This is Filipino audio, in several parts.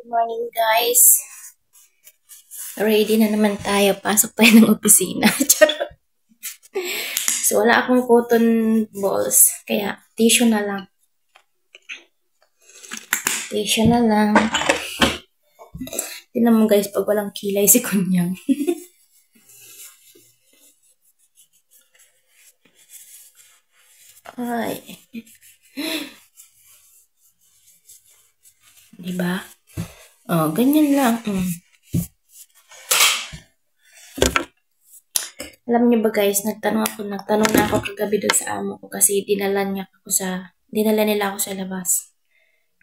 Morning guys. Ready na naman tayo. Pasok tayo ng opisina. Charot. So wala akong cotton balls. Kaya tissue na lang. Tissue na lang. Tingnan mo guys pag walang kilay si Kunyang. Ay. Diba? Oh, ganyan lang. Alam niyo ba guys, nagtanong na ako kagabi doon sa amo ko kasi dinala nila ako sa labas.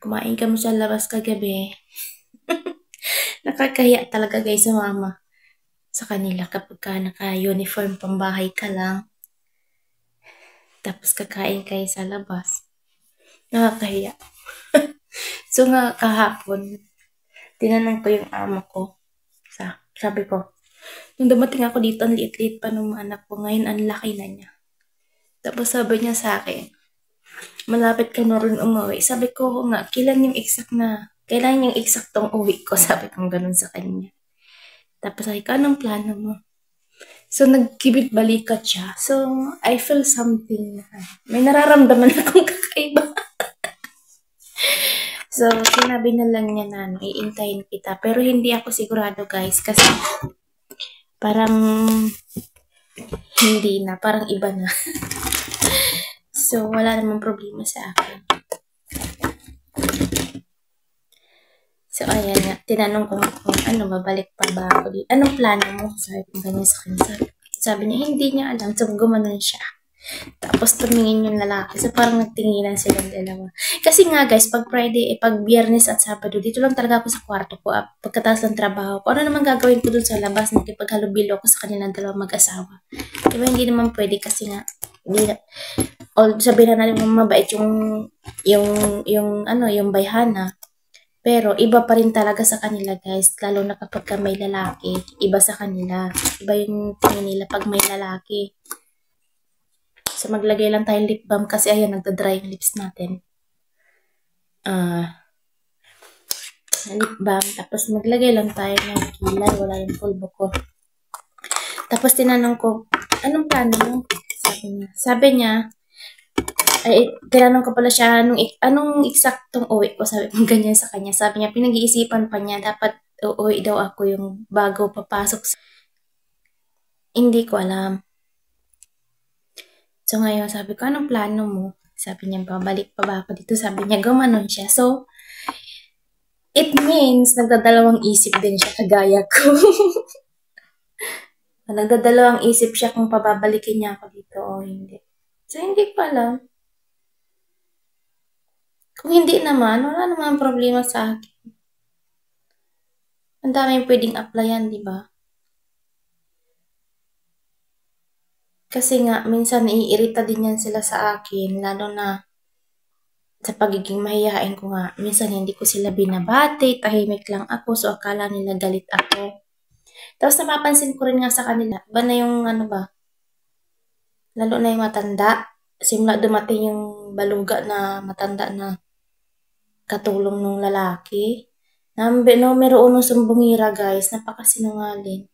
Kumain kami sa labas kagabi. Nakakahiya talaga guys sa mama. Sa kanila kapag ka naka-uniform pambahay ka lang. Tapos kakain kayo sa labas. Nakakahiya. So nga kahapon, tinanong ko yung amo ko. Sabi ko, nung dumating ako dito, ang liit-liit pa nung anak ko. Ngayon, ang laki na niya. Tapos sabi niya sa akin, malapit ka na rin umuwi. Sabi ko nga, kailan yung eksaktong uwi ko? Sabi ko ganun sa kanya. Tapos sabi ko, anong plano mo? So, nagkibit balikat siya. So, I feel something. May nararamdaman akong kakaiba. So, sinabi na lang niya na iintayin kita. Pero hindi ako sigurado guys. Kasi parang hindi na. Parang iba na. So, wala namang problema sa akin. So, ayan nga. Tinanong ko kung ano, babalik pa ba ako dito. Anong plano mo? Sabi ko ganyan sa kanya. Sabi niya, hindi niya alam. So, gumanon siya. Tapos tumingin yung lalaki. So, parang nagtinginan silang dalawa. Kasi nga guys, pag Friday, pag Biyernes at Sabado, dito lang talaga ako sa kwarto ko. Pagkatapos ng trabaho ko, ano naman gagawin ko dun sa labas? Nakipaghalubilo ako sa kanilang dalawang mag-asawa. Diba, hindi naman pwede kasi nga, sabihin na natin mabait yung bayhana. Pero, iba pa rin talaga sa kanila guys. Lalo na kapag may lalaki, iba sa kanila. Iba yung tingin nila pag may lalaki. So, maglagay lang tayo lip balm kasi ayan, nagda-dry yung lips natin. Lip balm. Tapos, maglagay lang tayo ng kilay. Wala yung pulbo ko. Tapos, tinanong ko, anong plano mo? Sabi niya, tinanong ko pala siya, anong eksaktong uwi ko? Sabi ko ganyan sa kanya. Sabi niya, pinag-iisipan pa niya, dapat uuwi daw ako yung bago papasok. Hindi ko alam. So, ngayon, sabi ko, anong plano mo? Sabi niya, babalik pa ba ako dito? Sabi niya, gumanon siya. So, it means, nagdadalawang isip din siya, kagaya ko. Nagdadalawang isip siya kung pababalikin niya ako dito o hindi. So, hindi ko alam. Kung hindi naman, wala naman problema sa akin. Ang daming pwedeng applyan, di ba? Kasi nga, minsan naiirita din yan sila sa akin, lalo na sa pagiging mahihain ko nga. Minsan hindi ko sila binabati, tahimik lang ako, so akala nila galit ako. Tapos napapansin ko rin nga sa kanila, ba na yung ano ba, lalo na yung matanda, simula dumating yung baluga na matanda na katulong ng lalaki. Meron nung sumbungira guys, napakasinungaling.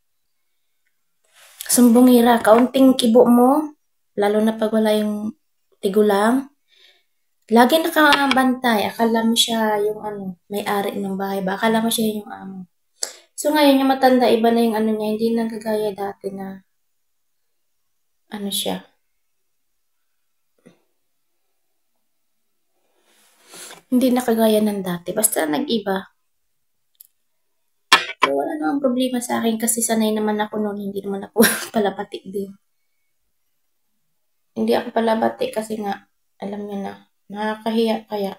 Sumbungira, kaunting kibo mo, lalo na pag wala yung tigulang, lagi nakabantay, akala mo siya yung may-ari ng bahay ba, akala mo siya yung amo. So ngayon, yung matanda, iba na yung niya, hindi na kagaya dati na, siya. Hindi na kagaya ng dati, basta nag-iba. So wala namang problema sa akin kasi sanay naman ako noon, hindi naman ako palapati din. Hindi ako palabati kasi nga, alam niyo na, nakakahiya kaya.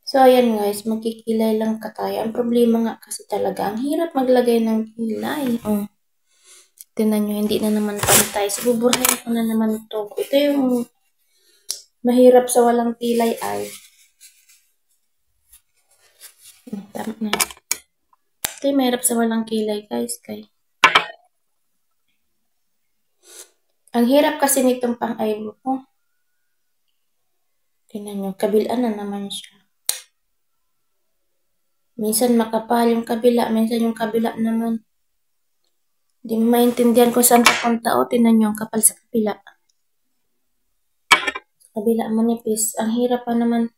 So, ayan guys, magkikilay lang ka tayo. Ang problema nga kasi talaga, ang hirap maglagay ng kilay. Tingnan nyo, hindi na naman pantay. So, buburahin ko na naman ito. Ito yung mahirap sa walang kilay ay. Tama na. Ito yung mahirap sa walang kilay guys. Ang hirap kasi nitong pang-eyebrow ko. Tingnan nyo, kabilaan na naman siya. Minsan makapal yung kabila, minsan yung kabila naman. Hindi mo maintindihan kung saan papunta. O, tingnan nyo, ang kapal sa kabila. Sa kabila, manipis. Ang hirap pa naman.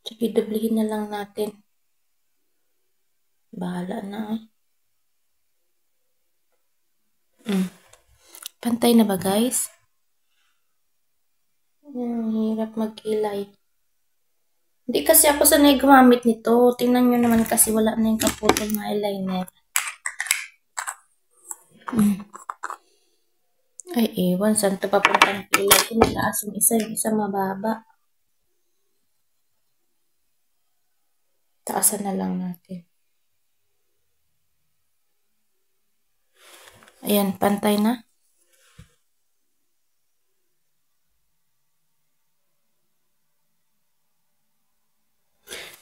Sige, dublihin na lang natin. Bahala na eh. Pantay na ba, guys? Hirap magkilay. Hindi kasi ako sanay gumamit nito. Tingnan nyo naman kasi wala na yung kaputol na eyeliner. Ay, ewan. Saan ito papuntang kilay? Tinitaas yung isa mababa. Taasan na lang natin. Ayan, pantay na.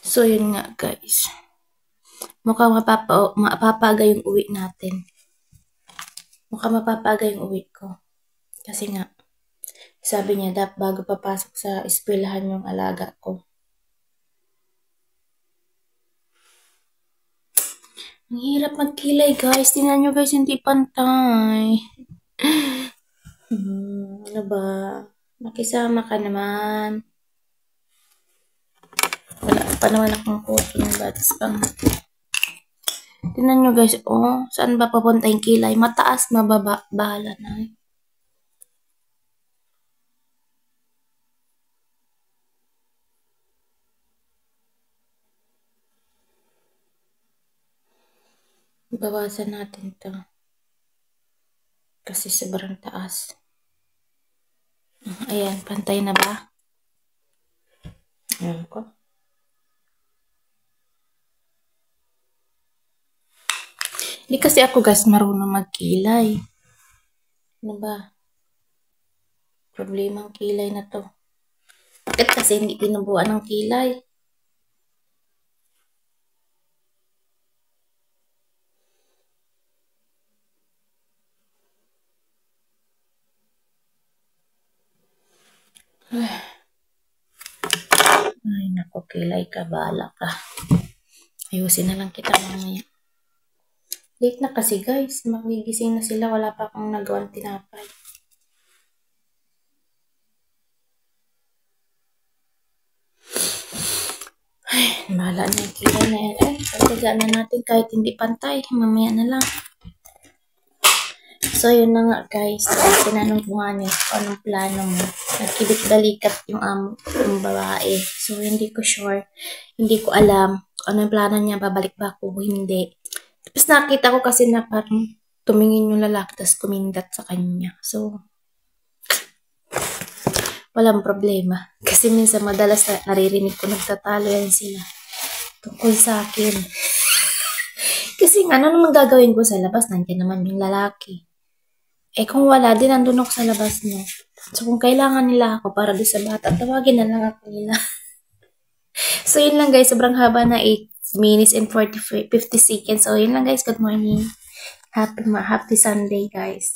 So, yun nga, guys. Mukhang mapapaga yung uwi natin. Mukhang mapapaga yung uwi ko. Kasi nga, sabi niya, bago papasok sa eskwelahan yung alaga ko. Ang hirap magkilay, guys. Tingnan nyo, guys, hindi pantay. Ano ba? Makisama ka naman. Wala pa naman akong cotton buds pang. Tingnan nyo, guys. Oh, saan ba papunta yung kilay? Mataas, mababa. Bahala na. Bawasan natin to. Kasi sobrang taas. Ayan, pantay na ba? Ayan ko. Hindi kasi ako, guys, marunong magkilay. Ano ba? Problemang kilay na to. Bakit kasi hindi tinubuan ng kilay? Ay, naku, kilay ka, bahala ka. Ayusin na lang kita mamaya. Late na kasi, guys. Magigising na sila. Wala pa akong nagawang tinapay. Ay, bahala na yung kilay na yan. Ay, pagtagaan na natin kahit hindi pantay. Mamaya na lang. So, yun na nga, guys. Tinanong ko nga niya kung anong plano mo. Nagkibit-balikat yung yung babae. So, hindi ko sure. Hindi ko alam kung anong plano niya. Babalik ba ako o hindi. Tapos nakita ko kasi na parang tumingin yung lalaki tapos kumindat sa kanya. So, walang problema. Kasi minsan madalas na naririnig ko nagtatalo yan sila tungkol sa akin. Kasi nga, ano naman gagawin ko sa labas? Nandiyan naman yung lalaki. Eh kung wala, din nandun ako sa labas mo. So kung kailangan nila ako para doon sa bata, tawagin na lang ako nila. So yun lang, guys. Sobrang haba na 8 minutes and 50 seconds. So yun lang, guys. Good morning. Happy Sunday, guys.